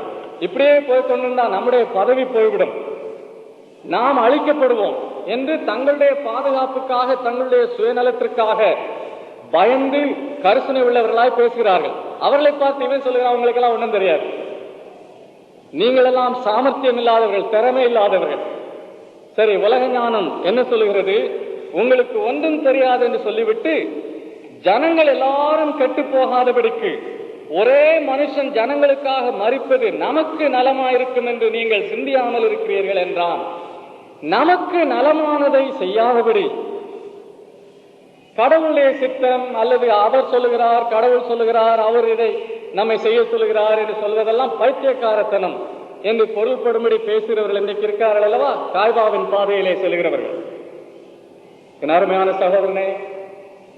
இப்படியே போய் கொண்டிருந்தா நம்முடைய பதவி போய்விடும், நாம் அழிக்கப்படுவோம் என்று தங்களுடைய பாதுகாப்புக்காக, தங்களுடைய சுயநலத்திற்காக பயந்து கரிசனை உள்ளவர்களாய் பேசுகிறார்கள். அவர்களை பார்த்து இவன் சொல்லுகிறான், அவங்களுக்கெல்லாம் ஒன்றும் தெரியாது, நீங்கள் எல்லாம் சாமர்த்தியம் இல்லாதவர்கள், திறமை இல்லாதவர்கள். சரி, உலக ஞானம் என்ன சொல்லுகிறது? உங்களுக்கு ஒன்றும் தெரியாது என்று சொல்லிவிட்டு ஜனங்கள் எல்லாரும் கெட்டு போகாதபடிக்கு ஒரே மனுஷன் ஜனங்களுக்காக மரிப்பது நமக்கு நலமாயிருக்கும் என்று நீங்கள் சிந்தியாமல் இருக்கிறீர்கள் என்றான். நமக்கு நலமானதை செய்யாதபடி கடவுளுடைய சித்தம் அல்லது அவர் சொல்லுகிறார், கடவுள் சொல்லுகிறார், அவர் இதை நம்மை செய்ய சொல்லுகிறார் என்று சொல்வதெல்லாம் பைத்தியக்காரத்தனம் என்று பொருள்படும்படி பேசுகிறவர்கள் இன்றைக்கு இருக்கிறார்கள் அல்லவா, காய்பாவின் பாதையிலே செல்கிறவர்கள். அருமையான சகோதரனே,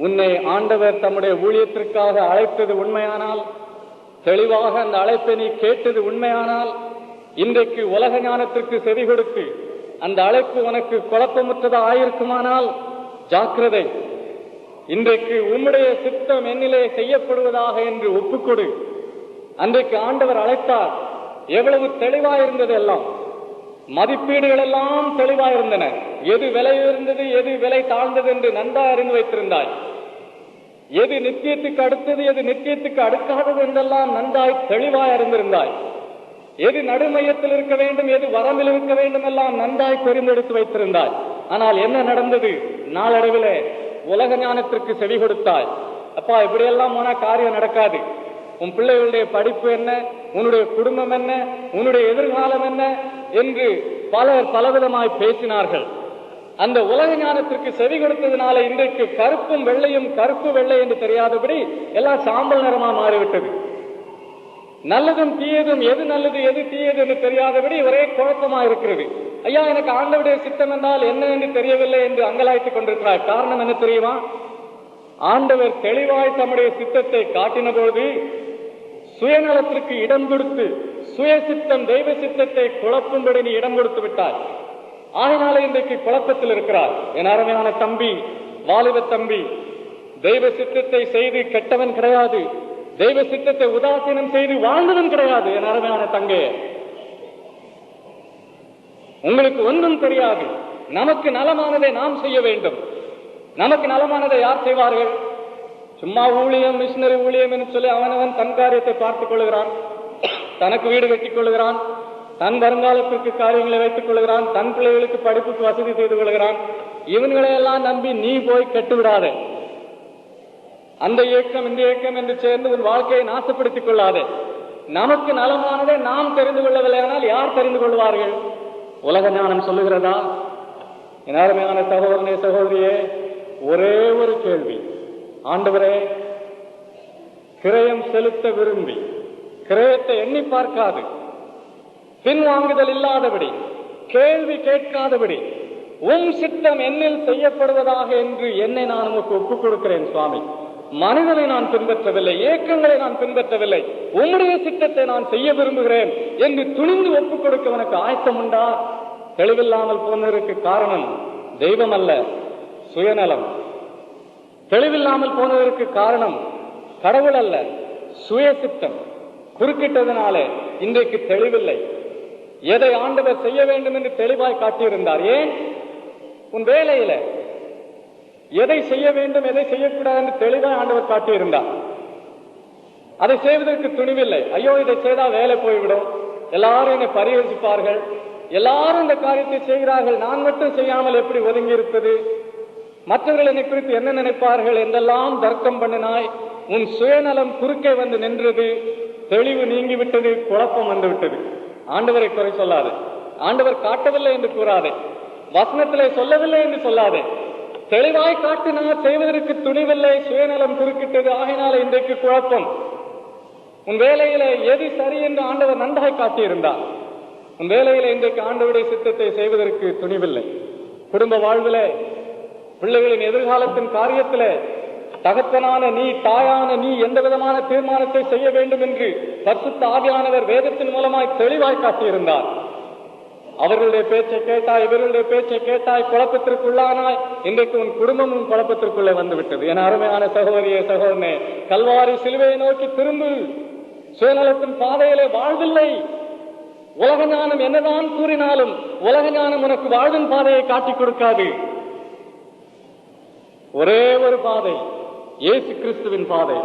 உன்னை ஆண்டவர் தம்முடைய ஊழியத்திற்காக அழைத்தது உண்மையானால், தெளிவாக அந்த அழைப்பை நீ கேட்டது உண்மையானால், இன்றைக்கு உலக ஞானத்திற்கு செவி கொடுத்து அந்த அழைப்பு உனக்கு குழப்பமுற்றதா ஆயிருக்குமானால் ஜாக்கிரதை. இன்றைக்கு உம்முடைய சித்தம் என்னிலே செய்யப்படுவதாக என்று ஒப்புக்கொடு. அன்றைக்கு ஆண்டவர் அழைத்தார், எவ்வளவு தெளிவாயிருந்தது, எல்லாம் மதிப்பீடுகள் எல்லாம் தெளிவாயிருந்தன. எது விலை உயர்ந்தது, எது விலை தாழ்ந்தது என்று நன்றாக அறிந்து வைத்திருந்தாய். எது நித்தியத்துக்கு அடுத்தது, எது நித்தியத்துக்கு அடுக்காதது என்றெல்லாம் நன்றாய் தெளிவாய் அறிந்திருந்தாய். எது நடுமையத்தில் இருக்க வேண்டும், எது வரம்பில் இருக்க வேண்டும் எல்லாம் நன்றாய் தெரிந்தெடுத்து வைத்திருந்தாய். ஆனால் என்ன நடந்தது? நாளடைவிலே உலக ஞானத்திற்கு செவி கொடுத்தாய். அப்பா, இப்படியெல்லாம் போனா காரியம் நடக்காது. உன் பிள்ளைகளுடைய படிப்பு என்ன, உன்னுடைய குடும்பம் என்ன, உன்னுடைய எதிர்காலம் என்ன என்று பலர் பலவிதமாய் பேசினார்கள். அந்த உலக ஞானத்திற்கு செவி கொடுத்ததுனால இன்றைக்கு கருப்பும் வெள்ளையும், கருப்பு வெள்ளை என்று தெரியாதபடி எல்லாம் சாம்பல் நிறமா மாறிவிட்டது. நல்லதும் தீயதும், எது நல்லது எது தீயது என்று தெரியாதபடி ஒரே குழப்பமா இருக்கிறது. ஐயா, எனக்கு ஆண்டவருடைய சித்தம் என்றால் என்ன என்று தெரியவில்லை என்று அங்கலாய்த்துக் கொண்டிருக்கிறார். காரணம் என்ன தெரியுமா? ஆண்டவர் தெளிவாய் தம்முடைய சித்தத்தை காட்டின பொழுது சுயநலத்திற்கு இடம் கொடுத்து, சுய சித்தம் தெய்வ சித்தத்தை குழப்பும்படி நீ இடம் கொடுத்து விட்டார். ஆகினாலே இன்றைக்கு குழப்பத்தில் இருக்கிறார். என் அருமையான தம்பி, வாலிப தம்பி, தெய்வ சித்தத்தை செய்து கெட்டவன் கிடையாது, தெய்வ சித்தத்தை உதாசீனம் செய்து வாழ்ந்ததும் கிடையாது. என் அருமையான தங்கையே, உங்களுக்கு ஒன்றும் தெரியாது. நமக்கு நலமானதை நாம் செய்ய வேண்டும். நமக்கு நலமானதை யார் செய்வார்கள்? சும்மா ஊழியம், மிஷினரி ஊழியம் என்று சொல்லி அவனவன் தன் காரியத்தை பார்த்துக் கொள்கிறான், தனக்கு வீடு கட்டிக் கொள்கிறான், தன் வருங்காலத்திற்கு காரியங்களை வைத்துக் கொள்கிறான், தன் பிள்ளைகளுக்கு படிப்புக்கு வசதி செய்து கொள்கிறான். இவன்களையெல்லாம் நம்பி நீ போய் கெட்டுவிடாதே. அந்த இயக்கம் இந்த இயக்கம் என்று சேர்ந்து உன் வாழ்க்கையை நாசப்படுத்திக் கொள்ளாதே. நமக்கு நலமானதை நாம் தெரிந்து கொள்ளவில்லையானால் யார் தெரிந்து கொள்வார்கள்? உலக ஞானம் சொல்லுகிறதா? என் அருமையான சகோதரனே, சகோதரியே, ஒரே ஒரு கேள்வி. ஆண்டவரே, கிரயம் செலுத்த விரும்பி கிரயத்தை எண்ணி பார்க்காது, பின்வாங்குதல் இல்லாதபடி, கேள்வி கேட்காதபடி உம் சித்தம் என்னில் செய்யப்படுவதாக என்று என்னை நான் உமக்கு ஒப்புக் கொடுக்கிறேன் சுவாமி. மனிதனை நான் பின்பற்றவில்லை, இயக்கங்களை நான் பின்பற்றவில்லை, உம்முடைய சித்தத்தை நான் செய்ய விரும்புகிறேன் என்று துணிந்து ஒப்புக் கொடுக்க உனக்கு ஆயத்தம் உண்டா? தெளிவில்லாமல் போனதற்கு காரணம் தெய்வம் அல்ல, சுயநலம். தெளிவில்லாமல் போனதற்கு காரணம் கடவுள் அல்ல, சுய சித்தம். குறுக்கிட்டதனாலே இன்றைக்கு தெளிவில்லை. எதை ஆண்டவர் செய்ய வேண்டும் என்று தெளிவாய் காட்டியிருந்தார். ஏன்? உன் வேலையில எதை செய்ய வேண்டும், எதை செய்யக்கூடாது என்று தெளிவாய் ஆண்டவர் காட்டியிருந்தார். அதை செய்வதற்கு துணிவில்லை. ஐயோ, இதை செய்தால் வேலை போய்விடும், எல்லாரும் என்னை பரிகசிப்பார்கள், எல்லாரும் இந்த காரியத்தை செய்கிறார்கள், நான் மட்டும் செய்யாமல் எப்படி ஒதுங்கி இருப்பது, மற்றவர்கள் என்னை குறித்து என்ன நினைப்பார்கள் என்றெல்லாம் தர்க்கம் பண்ணினாய். உன் சுயநலம் குறுக்கே வந்து நின்றது, தெளிவு நீங்கிவிட்டது, குழப்பம் வந்து விட்டது. ஆண்டவரை குறை சொல்லாது, ஆண்டவர் காட்டவில்லை என்று கூறாதே, வசனத்திலே சொல்லவில்லை என்று சொல்லாதே. தெளிவாய் காட்டினார், செய்வதற்கு துணிவில்லை, சுயநலம் குறுக்கிட்டது. ஆகினால இன்றைக்கு குழப்பம். உன் வேலையில எது சரி என்று ஆண்டவர் நன்றாய் காட்டியிருந்தார். உன் வேலையில இன்றைக்கு ஆண்டவருடைய சித்தத்தை செய்வதற்கு துணிவில்லை. குடும்ப வாழ்விலே, பிள்ளைகளின் எதிர்காலத்தின் காரியத்திலே தகப்பனான நீ, தாயான நீ எந்த விதமான தீர்மானத்தை செய்ய வேண்டும் என்று பரிசுத்த ஆவியானவர் வேதத்தின் மூலமாய் தெளிவாய் காட்டியிருந்தார். அவர்களுடைய பேச்சை கேட்டாய், இவர்களுடைய பேச்சை கேட்டாய், குழப்பத்திற்குள்ளானாய். இன்றைக்கு உன் குடும்பமும் குழப்பத்திற்குள்ளே வந்துவிட்டது. என அருமையான சகோதரியே, சகோதரனே, கல்வாரி சிலுவையை நோக்கி திரும்பு. சுயநலத்தின் பாதையிலே வாழ்வில்லை. உலக ஞானம் என்னதான் கூறினாலும் உலக ஞானம் உனக்கு வாழ்வின் பாதையை காட்டிக் கொடுக்காது. ஒரே ஒரு பாதை, இயேசு கிறிஸ்துவின் பாதை.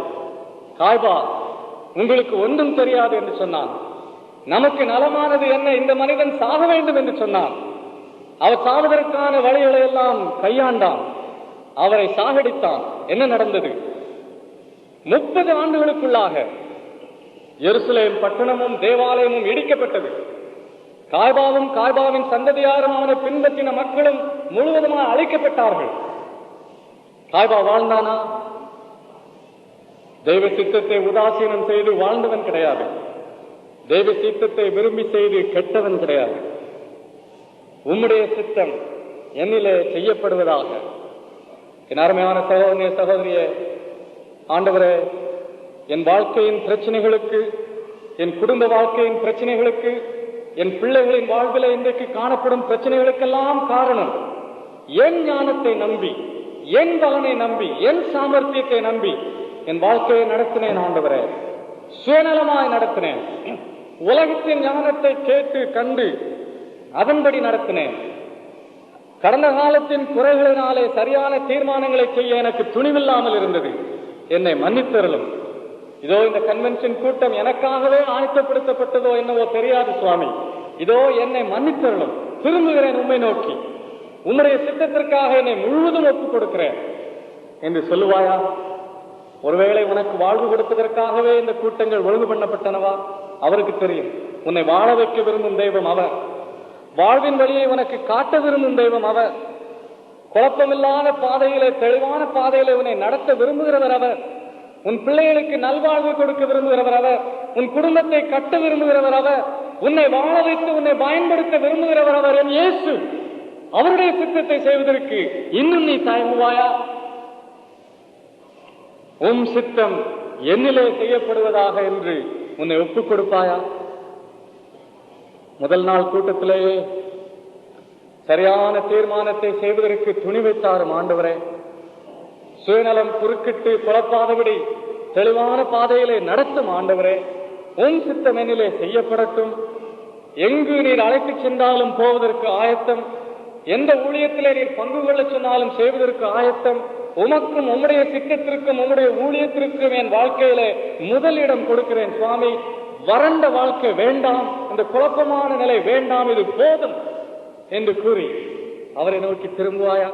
காய்பா உங்களுக்கு ஒன்றும் தெரியாது என்று சொன்னான். நமக்கு நலமானது என்ன? இந்த மனிதன் சாக வேண்டும் என்று சொன்னான். அவர் சாவதற்கான வழிகளை எல்லாம் கையாண்டான், அவரை சாகடித்தான். என்ன நடந்தது? 30 ஆண்டுகளுக்குள்ளாக எருசலேம் பட்டணமும் தேவாலயமும் இடிக்கப்பட்டது. காய்பாவும் காய்பாவின் சந்ததியாரும் அவனை பின்பற்றின மக்களும் முழுவதுமாக அழிக்கப்பட்டார்கள். காய்பா வாழ்ந்தானா? தெய்வ சித்தத்தை உதாசீனம் செய்து வாழ்ந்தவன் கிடையாது. தெய்வ சித்தத்தை விரும்பி செய்து கெட்டவன் கிடையாது. உம்முடைய சித்தம் என்னிலே செய்யப்படுவதாக. என் அருமையான சகோதரிய சகோதரியே, ஆண்டவரே, என் வாழ்க்கையின் பிரச்சனைகளுக்கு, என் குடும்ப வாழ்க்கையின் பிரச்சனைகளுக்கு, என் பிள்ளைகளின் வாழ்வில் இன்றைக்கு காணப்படும் பிரச்சனைகளுக்கெல்லாம் காரணம் என் ஞானத்தை நம்பி, என் பலனை நம்பி, என் சாமர்த்தியத்தை நம்பி என் வாழ்க்கையை நடத்தினேன். ஆண்டவரே, சுயநலமாய் நடத்தினேன். உலகத்தின் ஞானத்தை கேட்டு கண்டு அதன்படி நடத்தினேன். கடந்த காலத்தின் குறைகளினாலே சரியான தீர்மானங்களை செய்ய எனக்கு துணிவில்லாமல் இருந்தது. என்னை மன்னித்தருளும். இதோ இந்த கன்வென்ஷன் கூட்டம் எனக்காகவே ஆயத்தப்படுத்தப்பட்டதோ என்னவோ தெரியாது சுவாமி. இதோ என்னை மன்னித்தருளும். திரும்புகிறேன் உம்மை நோக்கி. உம்முடைய சித்தத்திற்காக என்னை முழுவதும் ஒப்புக் கொடுக்கிறேன் என்று சொல்லுவாயா? ஒருவேளை உனக்கு வாழ்வு கொடுப்பதற்காகவே இந்த கூட்டங்கள் ஒழுங்கு பண்ணப்பட்டனவா? அவருக்கு தெரியும். உன்னை வாழ வைக்க விரும்பும் தெய்வம் அவர். வாழ்வின் வழியை உனக்கு காட்ட விரும்பும் தெய்வம் அவர். குழப்பமில்லாத பாதையிலே, தெளிவான பாதையிலே உன்னை நடத்த விரும்புகிறவர் அவர். உன் பிள்ளைகளுக்கு நல்வாழ்வு கொடுக்க விரும்புகிறவர் அவர். உன் குடும்பத்தை கட்ட விரும்புகிறவர் அவர். உன்னை வாழ வைத்து உன்னை பயன்படுத்த விரும்புகிறவர் அவர். என் இயேசு. அவருடைய சித்தத்தை செய்வதற்கு இன்னும் நீ தயங்குவாயா? உம் சித்தம் என்னிலே செய்யப்படுவதாக என்று உன்னை ஒப்புக் கொடுப்பாயா? முதல் நாள் கூட்டத்திலேயே சரியான தீர்மானத்தை செய்வதற்கு துணி வைத்தாரும். ஆண்டவரே, சுயநலம் குறுக்கிட்டு குழப்பாதபடி தெளிவான பாதையிலே நடத்தும். ஆண்டவரே, உன் சித்தம் என்னிலே செய்யப்படட்டும். எங்கு நீர் அழைத்து சென்றாலும் போவதற்கு ஆயத்தம். எந்த ஊழியத்திலே நீர் பங்கு கொள்ள சொன்னாலும் செய்வதற்கு ஆயத்தம். உமக்கும் உம்முடைய சித்தத்திற்கும் உம்முடைய ஊழியத்திற்கும் என் வாழ்க்கையில முதலிடம் கொடுக்கிறேன் சுவாமி. வறண்ட வாழ்க்கை வேண்டாம், இந்த குழப்பமான நிலை வேண்டாம், இது போதும் என்று கூறி அவரை நோக்கி திரும்புவாயா?